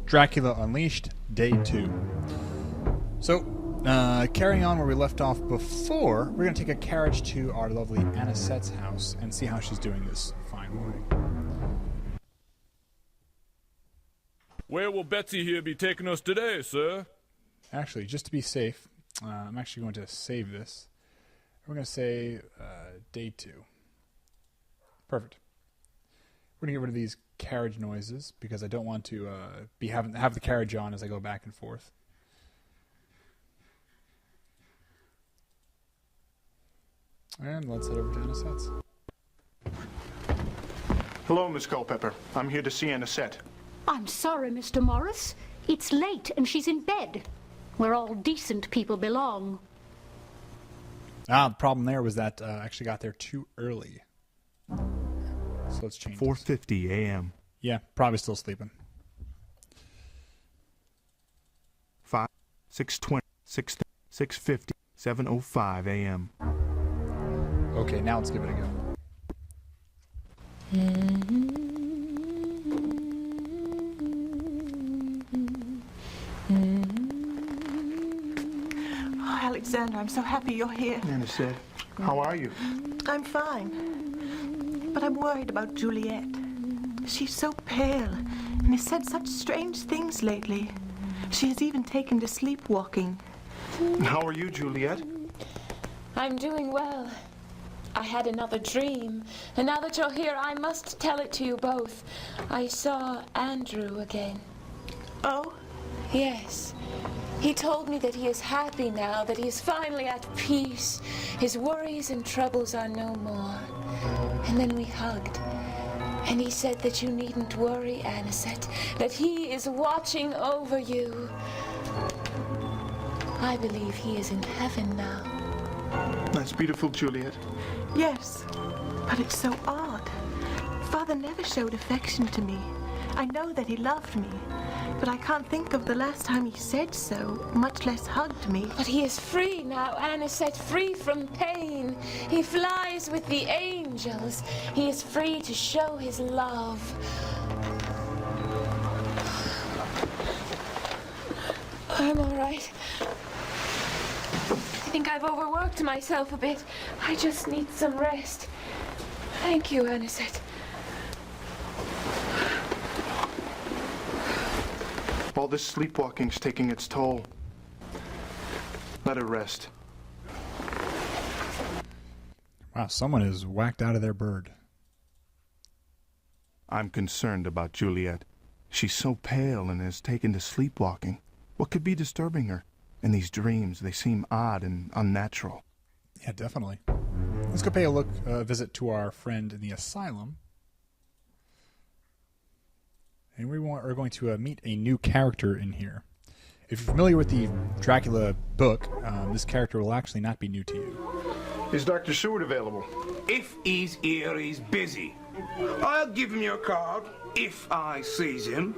Dracula Unleashed, Day 2. So, carrying on where we left off before, we're going to take a carriage to our lovely Anisette's house and see how she's doing this fine morning. Where will Betsy here be taking us today, sir? Actually, just to be safe, I'm actually going to save this. We're going to say Day 2. Perfect. We're going to get rid of these carriage noises because I don't want to have the carriage on as I go back and forth. And let's head over to Anisette's. Hello, Miss Culpepper. I'm here to see Anisette. I'm sorry, Mr. Morris. It's late and she's in bed, where all decent people belong. The problem there was that I actually got there too early. So let's change 4:50 a.m. Yeah, probably still sleeping. 5, 6:20, 6, 6:50, 7:05 a.m. Okay, now let's give it a go. Oh, Alexander, I'm so happy you're here. Anisette, how are you? I'm fine. But I'm worried about Juliet. She's so pale and has said such strange things lately. She has even taken to sleepwalking. How are you, Juliet? I'm doing well. I had another dream, and now that you're here, I must tell it to you both. I saw Andrew again. Oh? Yes. He told me that he is happy now, that he is finally at peace. His worries and troubles are no more. And then we hugged. And he said that you needn't worry, Anisette, that he is watching over you. I believe he is in heaven now. That's beautiful, Juliet. Yes, but it's so odd. Father never showed affection to me. I know that he loved me, but I can't think of the last time he said so, much less hugged me. But he is free now, Anisette, free from pain. He flies with the angels. He is free to show his love. I'm all right. I think I've overworked myself a bit. I just need some rest. Thank you, Anisette. All this sleepwalking's taking its toll. Let her rest. Wow, someone is whacked out of their bird. I'm concerned about Juliet. She's so pale and has taken to sleepwalking. What could be disturbing her? And these dreams, they seem odd and unnatural. Yeah, definitely. Let's go pay a visit to our friend in the asylum. And we are going to meet a new character in here. If you're familiar with the Dracula book, this character will actually not be new to you. Is Dr. Seward available? If he's here, he's busy. I'll give him your card if I sees him.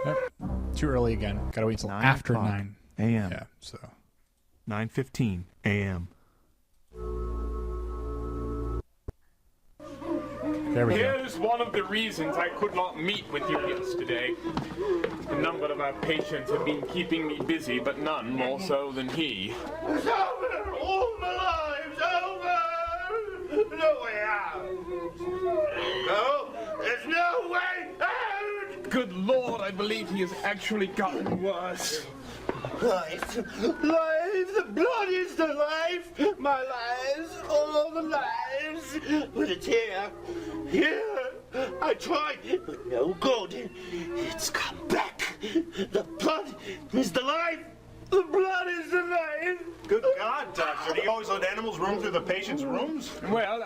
Yep. Too early again. Gotta wait till after 9 a.m. Yeah, so 9:15 a.m. there we go. Here's one of the reasons I could not meet with you yesterday. A number of our patients have been keeping me busy, but none more so than he. It's over! All my life's over! No way out! No, there's no way out! Good Lord, I believe he has actually gotten worse. Life, life, the blood is the life! My lives, all the lives! But it's here, here! I tried, but no good. It's come back. The blood is the life! The blood is the life! Good God, Doctor. Do you always let animals roam through the patient's rooms? Well,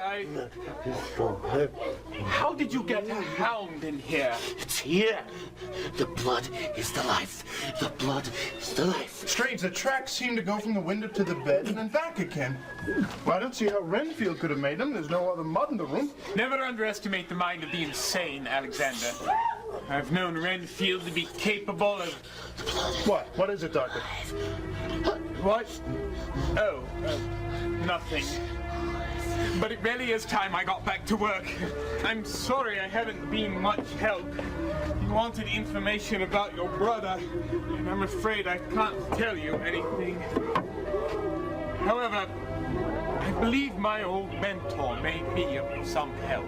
how did you get a hound in here? It's here. The blood is the life. The blood is the life. Strange, the tracks seem to go from the window to the bed and then back again. Well, I don't see how Renfield could have made them. There's no other mud in the room. Never underestimate the mind of the insane, Alexander. I've known Renfield to be capable of... What? What is it, Doctor? What? Oh, nothing. But it really is time I got back to work. I'm sorry I haven't been much help. wanted information about your brother, and I'm afraid I can't tell you anything. However, I believe my old mentor may be of some help.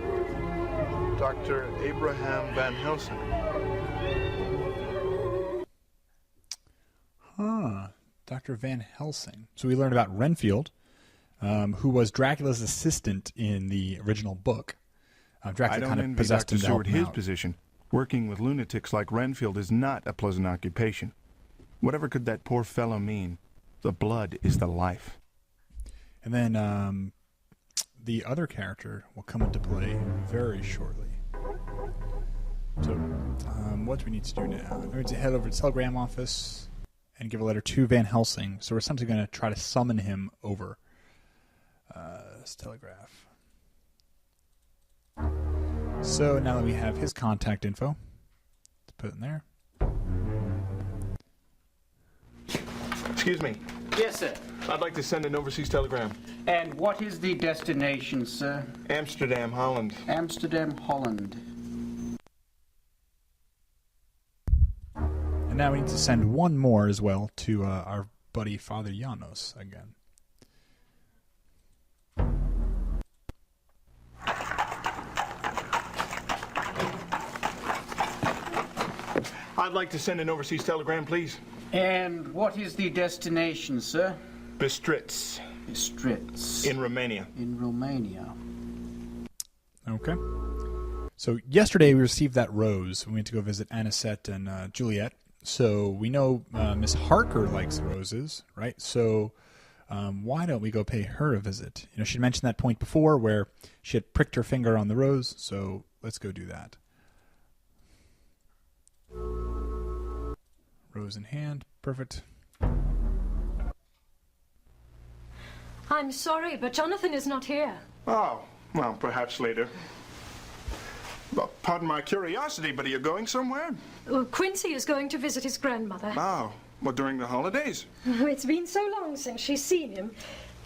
Dr. Abraham Van Helsing. Huh. Dr. Van Helsing. So we learned about Renfield, who was Dracula's assistant in the original book. Dracula kind of possessed him to help him his out. position. Working with lunatics like Renfield is not a pleasant occupation. Whatever could that poor fellow mean? The blood is the life. And then the other character will come into play very shortly. So what do we need to do now? We need to head over to the telegram office and give a letter to Van Helsing. So we're essentially going to try to summon him over. This telegraph. So now that we have his contact info, let's put it in there. Excuse me. Yes, sir. I'd like to send an overseas telegram. And what is the destination, sir? Amsterdam, Holland. Amsterdam, Holland. And now we need to send one more as well to our buddy Father Janos again. I'd like to send an overseas telegram, please. And what is the destination, sir? Bistritz. Bistritz. In Romania. In Romania. Okay. So yesterday we received that rose. We went to go visit Anisette and Juliet. So we know Miss Harker likes roses, right? So why don't we go pay her a visit? You know, she mentioned that point before where she had pricked her finger on the rose. So let's go do that. Rose in hand. Perfect. I'm sorry, but Jonathan is not here. Oh, well, perhaps later. Well, pardon my curiosity, but are you going somewhere? Well, Quincy is going to visit his grandmother. Oh, well, during the holidays? It's been so long since she's seen him.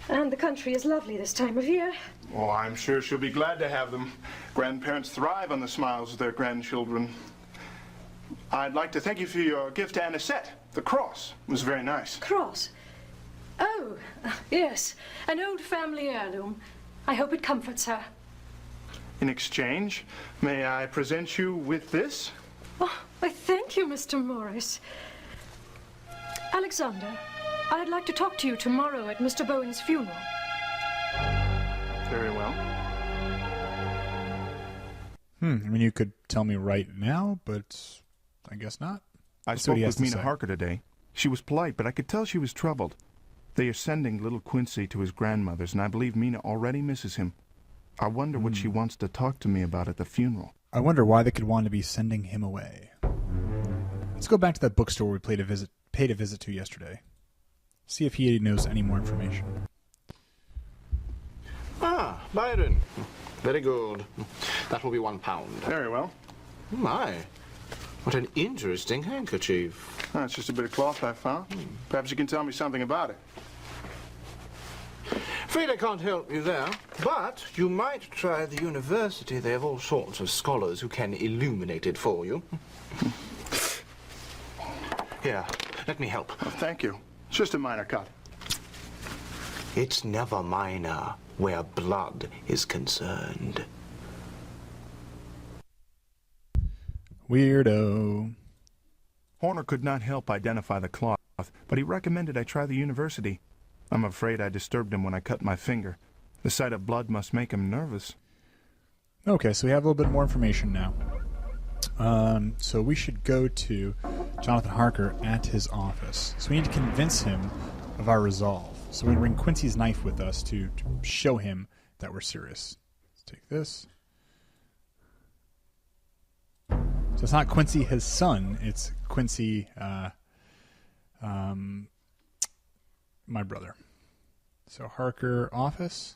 And the country is lovely this time of year. Oh, I'm sure she'll be glad to have them. Grandparents thrive on the smiles of their grandchildren. I'd like to thank you for your gift to Anisette. The cross was very nice. Cross? Oh, yes. An old family heirloom. I hope it comforts her. In exchange, may I present you with this? Oh, I thank you, Mr. Morris. Alexander, I'd like to talk to you tomorrow at Mr. Bowen's funeral. Very well. I mean, you could tell me right now, but I guess not. I spoke with Mina Harker today. She was polite, but I could tell she was troubled. They are sending little Quincy to his grandmother's, and I believe Mina already misses him. I wonder what she wants to talk to me about at the funeral. I wonder why they could want to be sending him away. Let's go back to that bookstore we paid a visit to yesterday. See if he knows any more information. Ah, Byron. Very good. That will be £1. Very well. My, what an interesting handkerchief. Oh, it's just a bit of cloth I found. Perhaps you can tell me something about it. Afraid I can't help you there, but you might try the university. They have all sorts of scholars who can illuminate it for you. Here, let me help. Oh, thank you. It's just a minor cut. It's never minor where blood is concerned. Weirdo. Horner could not help identify the cloth, but he recommended I try the university. I'm afraid I disturbed him when I cut my finger. The sight of blood must make him nervous. Okay, so we have a little bit more information now. So we should go to Jonathan Harker at his office. So we need to convince him of our resolve. So we're going to bring Quincy's knife with us to show him that we're serious. Let's take this. So it's not Quincy, his son. It's Quincy, my brother. So Harker office.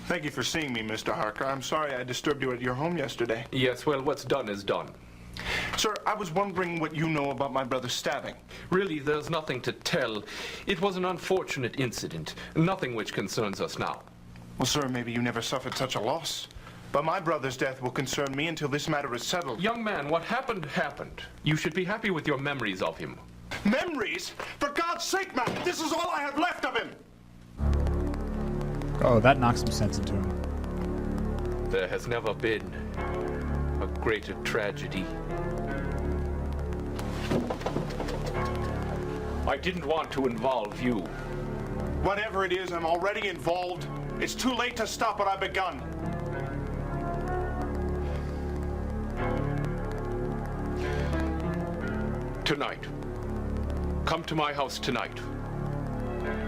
Thank you for seeing me, Mr. Harker. I'm sorry I disturbed you at your home yesterday. Yes, well, what's done is done. Sir, I was wondering what you know about my brother's stabbing. Really, there's nothing to tell. It was an unfortunate incident, nothing which concerns us now. Well, sir, maybe you never suffered such a loss. But my brother's death will concern me until this matter is settled. Young man, what happened, happened. You should be happy with your memories of him. Memories? For God's sake, man, this is all I have left of him! Oh, that knocks some sense into him. There has never been a greater tragedy. I didn't want to involve you. Whatever it is, I'm already involved. It's too late to stop what I've begun. Tonight. Come to my house tonight.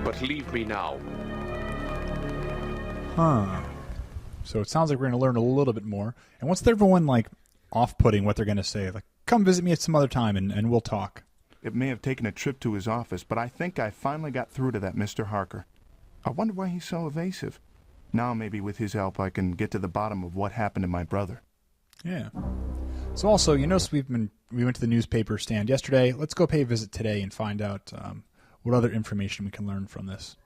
But leave me now. Huh. So it sounds like we're going to learn a little bit more. And what's everyone, like, off-putting what they're going to say? Like, come visit me at some other time and we'll talk. It may have taken a trip to his office, but I think I finally got through to that Mr. Harker. I wonder why he's so evasive. Now maybe with his help I can get to the bottom of what happened to my brother. Yeah. So also, you notice we went to the newspaper stand yesterday. Let's go pay a visit today and find out what other information we can learn from this.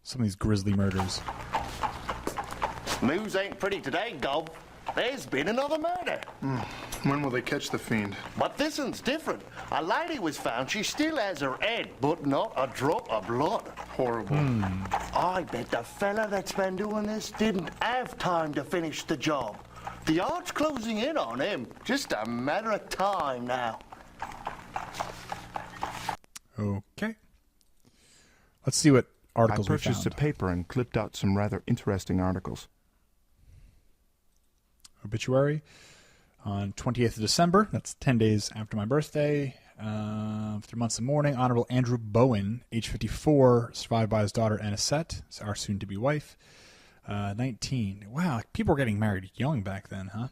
Some of these grisly murders. News ain't pretty today, Gob. There's been another murder. When will they catch the fiend? But this one's different. A lady was found. She still has her head, but not a drop of blood. Horrible. I bet the fella that's been doing this didn't have time to finish the job. The odds closing in on him. Just a matter of time now. Okay. Let's see what articles we found. I purchased a paper and clipped out some rather interesting articles. Obituary on 28th of December. That's 10 days after my birthday. 3 months of mourning. Honorable Andrew Bowen, age 54, survived by his daughter Anisette, our soon-to-be wife. 19. Wow, people were getting married young back then, huh?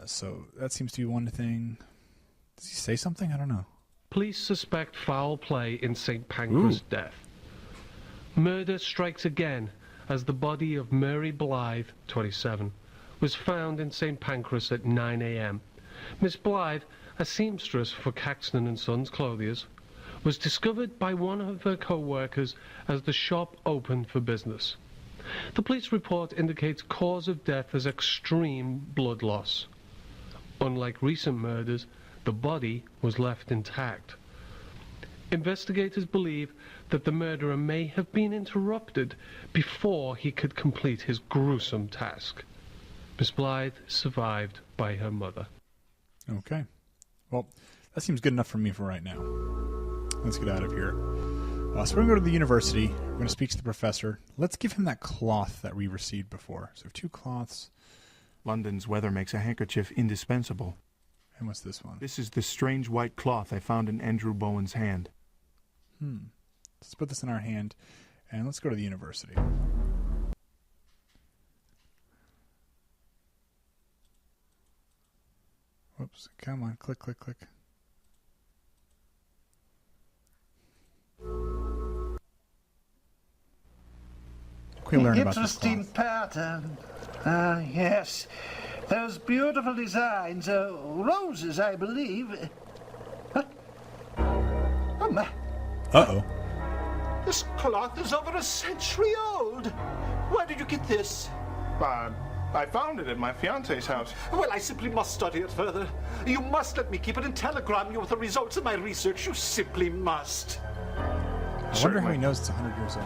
So that seems to be one thing. Does he say something? I don't know. Police suspect foul play in St. Pancras' death. Murder strikes again as the body of Mary Blythe, 27, was found in St. Pancras at 9 a.m. Miss Blythe, a seamstress for Caxton & Sons Clothiers, was discovered by one of her co-workers as the shop opened for business. The police report indicates cause of death as extreme blood loss. Unlike recent murders, the body was left intact. Investigators believe that the murderer may have been interrupted before he could complete his gruesome task. Miss Blythe survived by her mother. Okay. Well, that seems good enough for me for right now. Let's get out of here. So we're going to go to the university. We're going to speak to the professor. Let's give him that cloth that we received before. So 2 cloths. London's weather makes a handkerchief indispensable. And what's this one? This is the strange white cloth I found in Andrew Bowen's hand. Let's put this in our hand, and let's go to the university. Whoops. Come on. Click, click, click. Can we learn about this Interesting cloth? pattern. Yes. Those beautiful designs. Roses, I believe. What? Oh, my. Uh-oh. This cloth is over a century old. Where did you get this? I found it at my fiance's house. Well, I simply must study it further. You must let me keep it and telegram you with the results of my research. You simply must. I wonder how he knows it's 100 years old.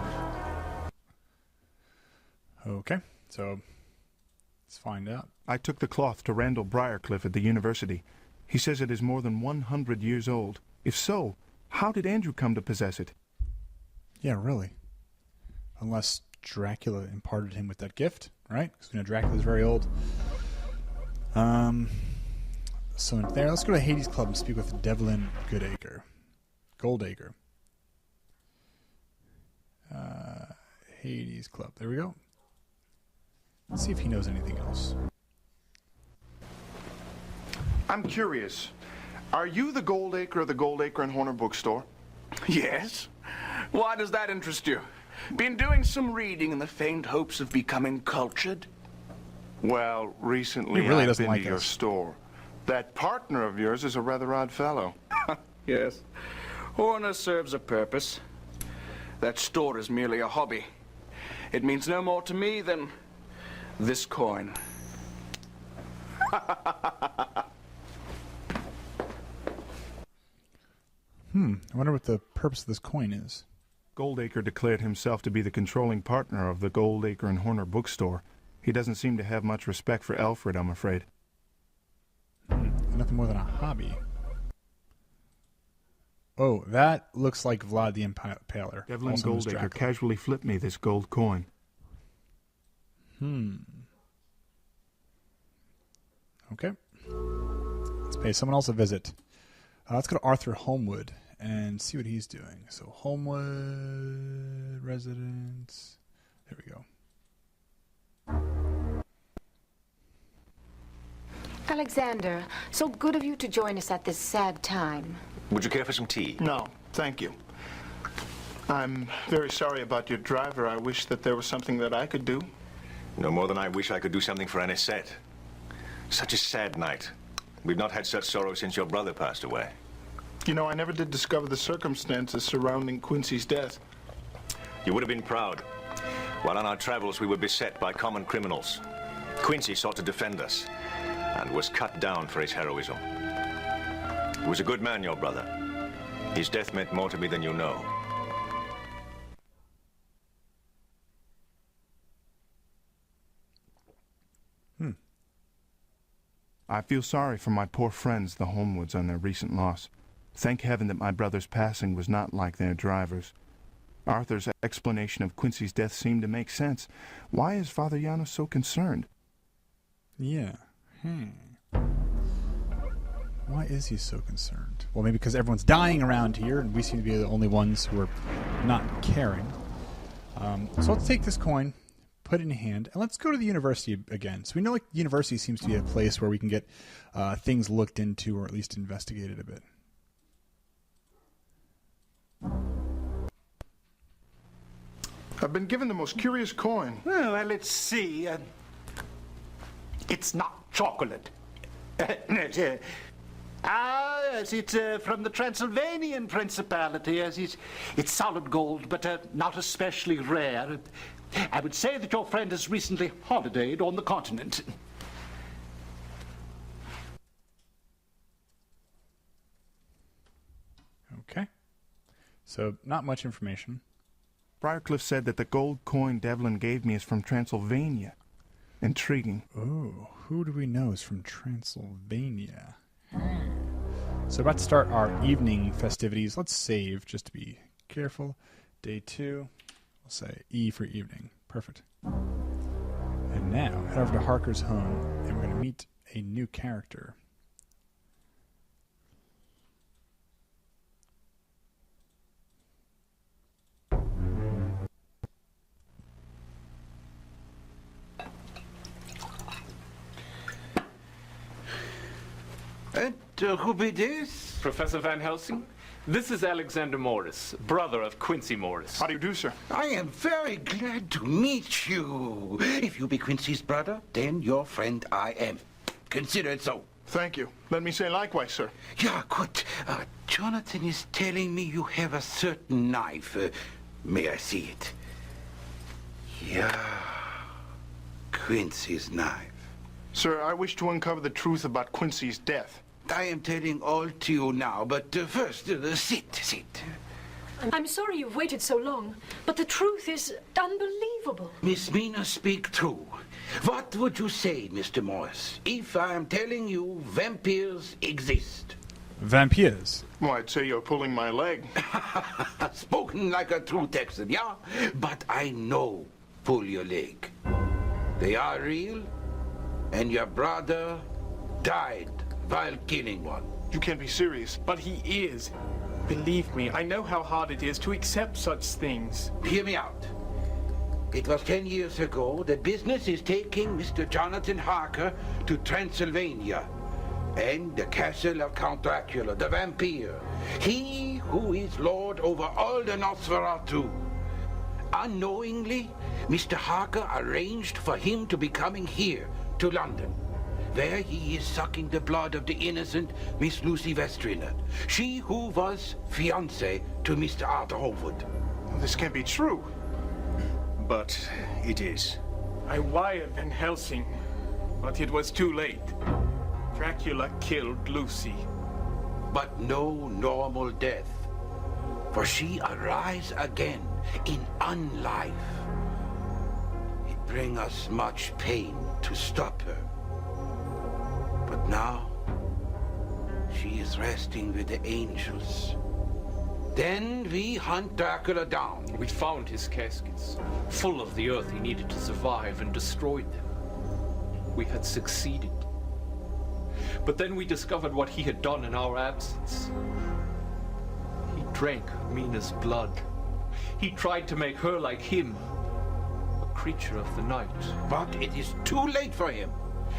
Okay, so let's find out. I took the cloth to Randall Briarcliff at the university. He says it is more than 100 years old. If so, how did Andrew come to possess it? Yeah, really. Unless Dracula imparted him with that gift, right? Because we know Dracula's very old. So there, let's go to Hades Club and speak with Devlin Goldacre. Hades Club. There we go. Let's see if he knows anything else. I'm curious. Are you the Goldacre of the Goldacre and Horner bookstore? Yes? Why does that interest you? Been doing some reading in the faint hopes of becoming cultured? Well, recently He really I've doesn't been like to your us. store. That partner of yours is a rather odd fellow. Yes. Horner serves a purpose. That store is merely a hobby. It means no more to me than this coin. I wonder what the purpose of this coin is. Goldacre declared himself to be the controlling partner of the Goldacre and Horner bookstore. He doesn't seem to have much respect for Alfred, I'm afraid. Nothing more than a hobby. Oh, that looks like Vlad the Impaler. Devlin also known as Goldacre Dracula. casually flipped me this gold coin. Okay. Let's pay someone else a visit. Let's go to Arthur Holmwood and see what he's doing. So Holmwood residence. There we go. Alexander, so good of you to join us at this sad time. Would you care for some tea? No, thank you. I'm very sorry about your driver. I wish that there was something that I could do. No more than I wish I could do something for Anisette. Such a sad night. We've not had such sorrow since your brother passed away. You know, I never did discover the circumstances surrounding Quincy's death. You would have been proud. While on our travels, we were beset by common criminals. Quincy sought to defend us and was cut down for his heroism. He was a good man, your brother. His death meant more to me than you know. I feel sorry for my poor friends, the Holmwoods, on their recent loss. Thank heaven that my brother's passing was not like their driver's. Arthur's explanation of Quincy's death seemed to make sense. Why is Father Janos so concerned? Yeah. Why is he so concerned? Well, maybe because everyone's dying around here, and we seem to be the only ones who are not caring. So let's take this coin, put it in hand, and let's go to the university again. So we know, like, the university seems to be a place where we can get things looked into, or at least investigated a bit. I've been given the most curious coin. Well, let's see. It's not chocolate. Yes, it's from the Transylvanian Principality. Yes, it's solid gold, but not especially rare. I would say that your friend has recently holidayed on the continent. Okay. So, not much information. Briarcliff said that the gold coin Devlin gave me is from Transylvania. Intriguing. Oh, who do we know is from Transylvania? So about to start our evening festivities. Let's save just to be careful. Day 2. We'll say E for evening. Perfect. And now, head over to Harker's home, and we're going to meet a new character. And who be this? Professor Van Helsing? This is Alexander Morris, brother of Quincy Morris. How do you do, sir? I am very glad to meet you. If you be Quincy's brother, then your friend I am. Consider it so. Thank you. Let me say likewise, sir. Yeah, good. Jonathan is telling me you have a certain knife. May I see it? Yeah. Quincy's knife. Sir, I wish to uncover the truth about Quincy's death. I am telling all to you now, but first, sit. I'm sorry you've waited so long, but the truth is unbelievable. Miss Mina, speak true. What would you say, Mr. Morris, if I am telling you vampires exist? Vampires? Well, I'd say you're pulling my leg. Spoken like a true Texan, yeah? But I know pull your leg. They are real, and your brother died while killing one. You can't be serious. But he is. Believe me, I know how hard it is to accept such things. Hear me out. It was 10 years ago that business is taking Mr. Jonathan Harker to Transylvania and the castle of Count Dracula, the vampire. He who is lord over all the Nosferatu. Unknowingly, Mr. Harker arranged for him to be coming here to London, where he is sucking the blood of the innocent Miss Lucy Vestrina, she who was fiancée to Mr. Arthur Holmwood. This can't be true. but it is. I wired Van Helsing, but it was too late. Dracula killed Lucy. But no normal death, for she arise again in unlife. It bring us much pain to stop her. But now, she is resting with the angels. Then we hunt Dracula down. We found his caskets, full of the earth he needed to survive, and destroyed them. We had succeeded. But then we discovered what he had done in our absence. He drank Mina's blood. He tried to make her like him, a creature of the night. But it is too late for him,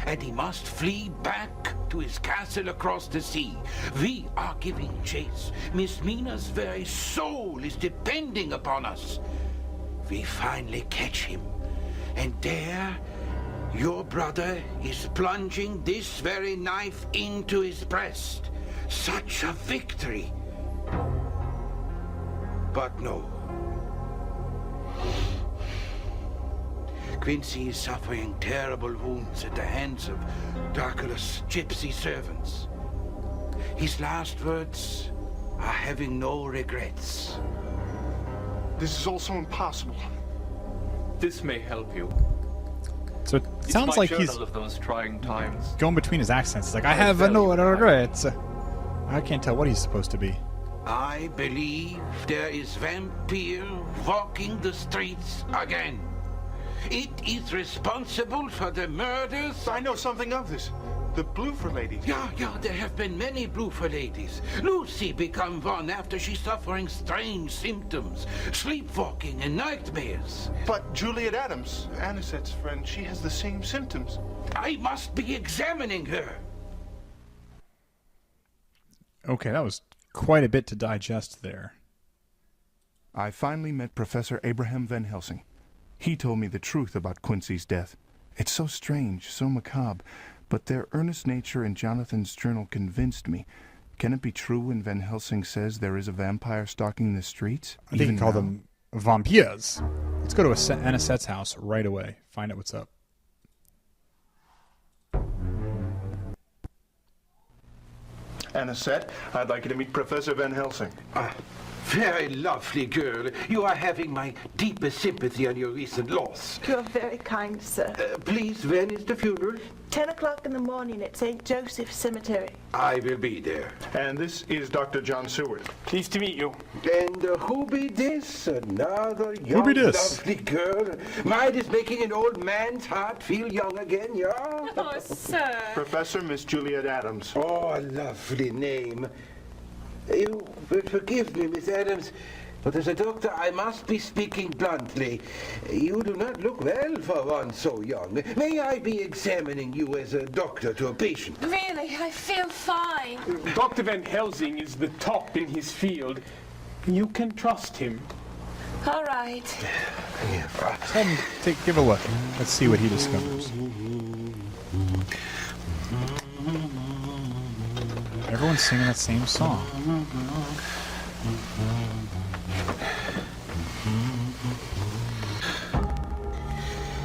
and he must flee back to his castle across the sea. We are giving chase. Miss Mina's very soul is depending upon us. We finally catch him, and there your brother is plunging this very knife into his breast. Such a victory. But no. Quincy is suffering terrible wounds at the hands of Dracula's gypsy servants. His last words are having no regrets. This is also impossible. This may help you. So it sounds like he's of those trying times. going between his accents. It's like, I have no regrets. I can't tell what he's supposed to be. I believe there is vampire walking the streets again. It is responsible for the murders. I know something of this. The Bloofer lady. Yeah, there have been many Bloofer ladies. Lucy become one after she's suffering strange symptoms, sleepwalking and nightmares. But Juliet Adams, Anisette's friend, she has the same symptoms. I must be examining her. Okay, that was quite a bit to digest there. I finally met Professor Abraham Van Helsing. He told me the truth about Quincy's death. It's so strange, so macabre, but their earnest nature in Jonathan's journal convinced me. Can it be true when Van Helsing says there is a vampire stalking the streets? I think he called them vampires. Let's go to Anisette's house right away. Find out what's up. Anisette, I'd like you to meet Professor Van Helsing. Very lovely girl. You are having my deepest sympathy on your recent loss. You're very kind, sir. Please, when is the funeral? 10 o'clock in the morning at St. Joseph's Cemetery. I will be there. And this is Dr. John Seward. Pleased to meet you. And who be this? Another young, lovely girl. Mine is making an old man's heart feel young again, yeah? Oh, sir. Professor Miss Juliet Adams. Oh, a lovely name. You will forgive me, Miss Adams, but as a doctor I must be speaking bluntly. You do not look well for one so young. May I be examining you as a doctor to a patient? Really, I feel fine. Dr. Van Helsing is the top in his field. You can trust him. All right. Give a look. Let's see what he discovers. Everyone's singing that same song.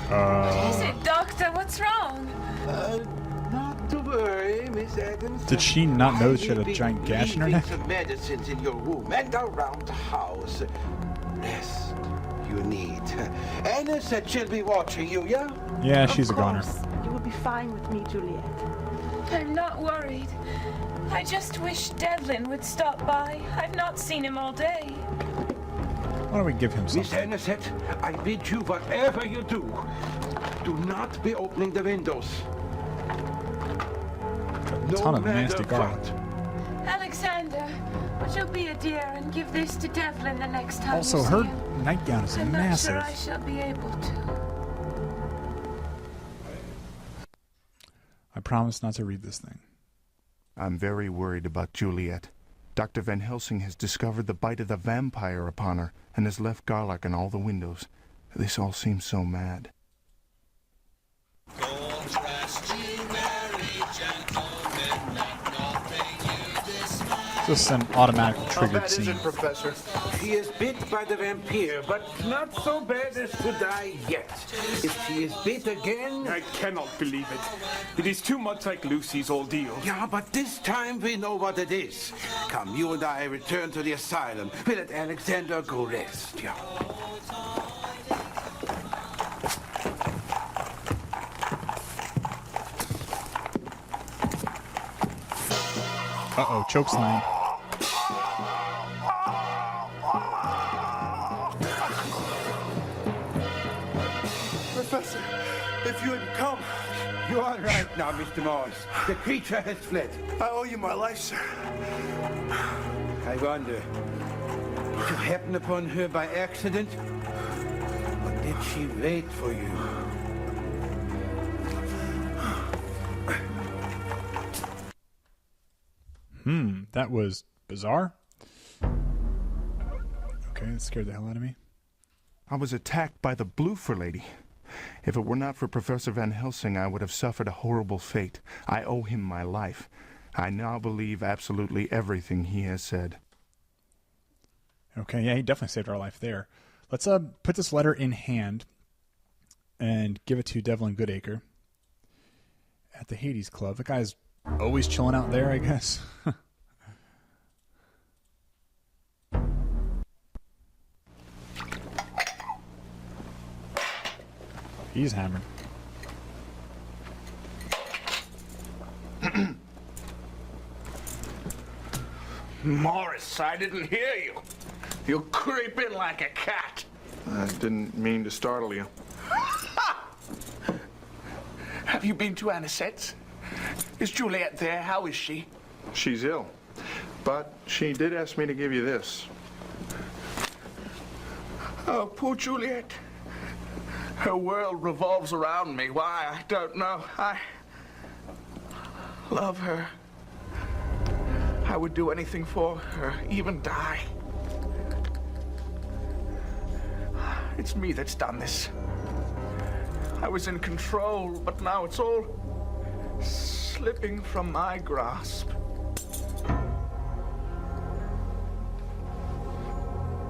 What is it, Doctor? What's wrong? Not to worry, Miss Adams. Did she not know that she had a giant gash in her neck? Some medicines in your room and around the house. Rest you need. Anisette shall be watching you, yeah? Yeah, she's a goner. You will be fine with me, Juliet. I'm not worried. I just wish Devlin would stop by. I've not seen him all day. Why don't we give him something? Miss Anisette, I bid you, whatever you do not be opening the windows. A ton of nasty garlic. Alexander, would you be a dear and give this to Devlin the next time Also, you see her him? nightgown is I'm massive. not sure I shall be able to. I promise not to read this thing. I'm very worried about Juliet. Dr. Van Helsing has discovered the bite of the vampire upon her and has left garlic on all the windows. This all seems so mad. Just some automatically How triggered bad is scene. it, Professor? She is bit by the vampire, but not so bad as to die yet. If she is bit again... I cannot believe it. It is too much like Lucy's ordeal. Yeah, but this time we know what it is. Come, you and I return to the asylum. We let Alexander go rest, yeah. Uh-oh, chokeslam. Professor, if you had come... You're all right now, Mr. Morris. The creature has fled. I owe you my life, sir. I wonder, did you happen upon her by accident? Or did she wait for you? That was bizarre. Okay, that scared the hell out of me. I was attacked by the Bloofer lady. If it were not for Professor Van Helsing, I would have suffered a horrible fate. I owe him my life. I now believe absolutely everything he has said. Okay, yeah, he definitely saved our life there. Let's put this letter in hand and give it to Devlin Goodacre at the Hades Club. The guy's always chilling out there, I guess. He's hammered. Morris, I didn't hear you. You creep in like a cat. I didn't mean to startle you. Have you been to Anisette's? Is Juliet there? How is she? She's ill. But she did ask me to give you this. Oh, poor Juliet. Her world revolves around me. Why, I don't know. I love her. I would do anything for her, even die. It's me that's done this. I was in control, but now it's all slipping from my grasp.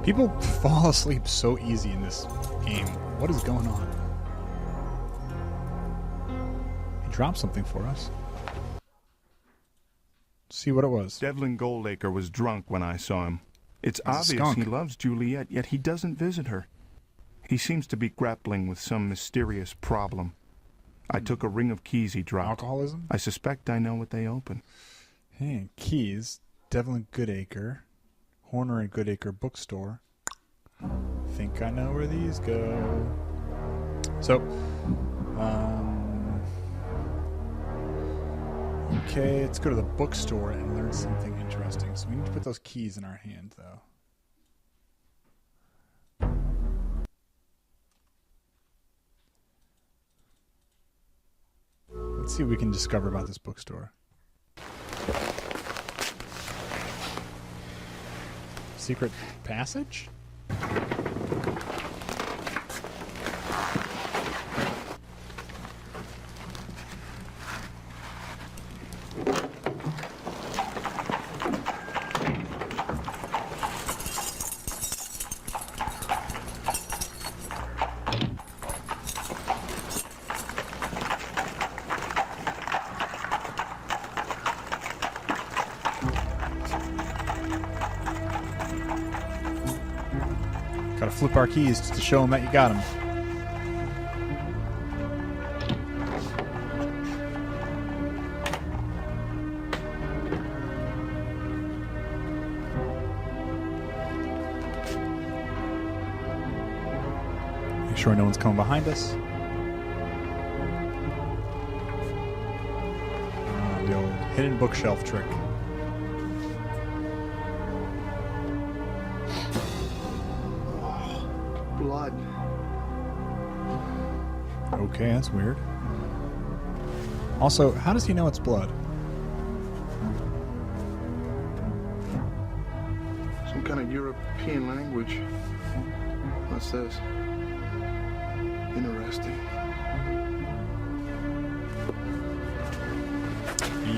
People fall asleep so easy in this game. What is going on? He dropped something for us. See what it was. Devlin Goldacre was drunk when I saw him. It's obvious he loves Juliet, yet he doesn't visit her. He seems to be grappling with some mysterious problem. I took a ring of keys he dropped. Alcoholism? I suspect I know what they open. Hey, keys. Devlin Goodacre. Horner and Goodacre bookstore. Think I know where these go. So, okay, let's go to the bookstore and learn something interesting. So we need to put those keys in our hand, though. Let's see what we can discover about this bookstore. Secret passage? Gotta flip our keys just to show them that you got them. Make sure no one's coming behind us. The old hidden bookshelf trick. Blood. Okay, that's weird. Also, how does he know it's blood? Some kind of European language. What's this? Interesting.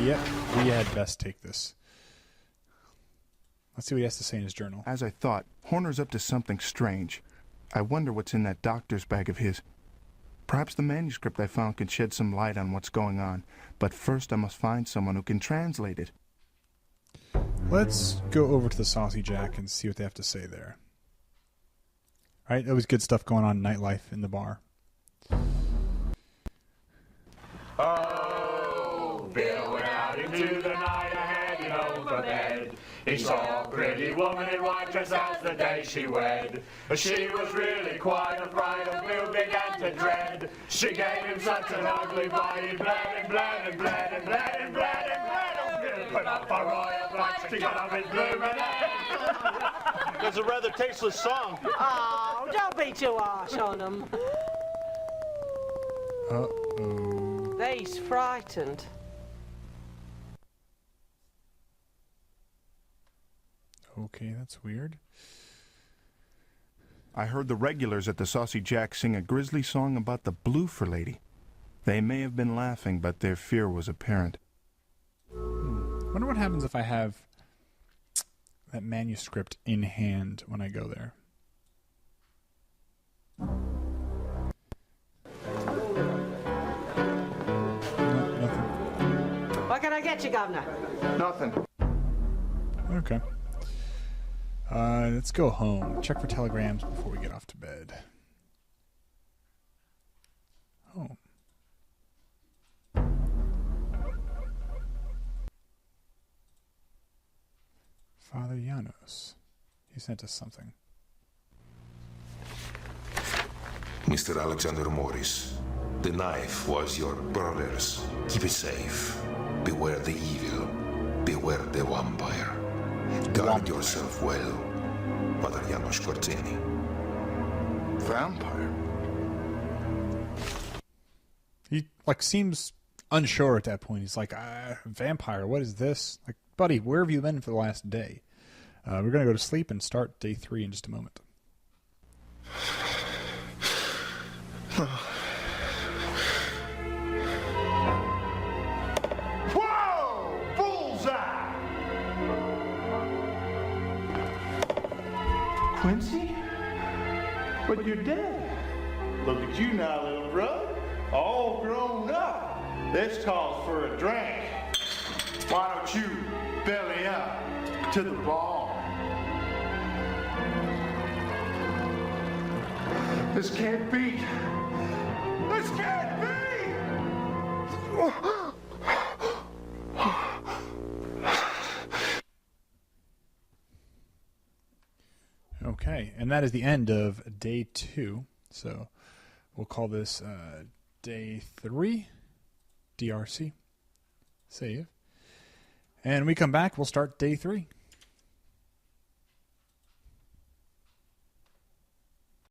Yep, we had best take this. Let's see what he has to say in his journal. As I thought, Horner's up to something strange. I wonder what's in that doctor's bag of his. Perhaps the manuscript I found can shed some light on what's going on, but first I must find someone who can translate it. Let's go over to the Saucy Jack and see what they have to say there. Alright, always good stuff going on in nightlife in the bar. Oh, Bill went out into the night ahead and over bed. He saw a pretty woman in white dress as the day she wed. She was really quite a fright, and Bill began to dread. She gave him such an ugly bite, he bled and bled and bled and bled and bled and bled. Oh, Bill put up a royal fight to cut off his blooming head. That's a rather tasteless song. Oh, don't be too harsh on them. Uh-oh. They's frightened. Okay, that's weird. I heard the regulars at the Saucy Jack sing a grisly song about the Bloofer lady. They may have been laughing, but their fear was apparent. Wonder what happens if I have that manuscript in hand when I go there. Nothing. What can I get you, Governor? Nothing. Okay. Let's go home. Check for telegrams before we get off to bed. Home. Father Janos. He sent us something. Mr. Alexander Morris, the knife was your brother's. Keep it safe. Beware the evil. Beware the vampire. Guard yourself well, Father Janos Corzeni. Vampire? He, seems unsure at that point. He's like, vampire, what is this? Like, buddy, where have you been for the last day? We're going to go to sleep and start day 3 in just a moment. Whoa! Bullseye! Quincy? But you're dead. Look at you now, little brother. All grown up. This calls for a drink. Why don't you belly up to the bar? This can't be. This can't be! Okay, and that is the end of day 2. So we'll call this day 3, DRC. Save. And when we come back, we'll start day 3.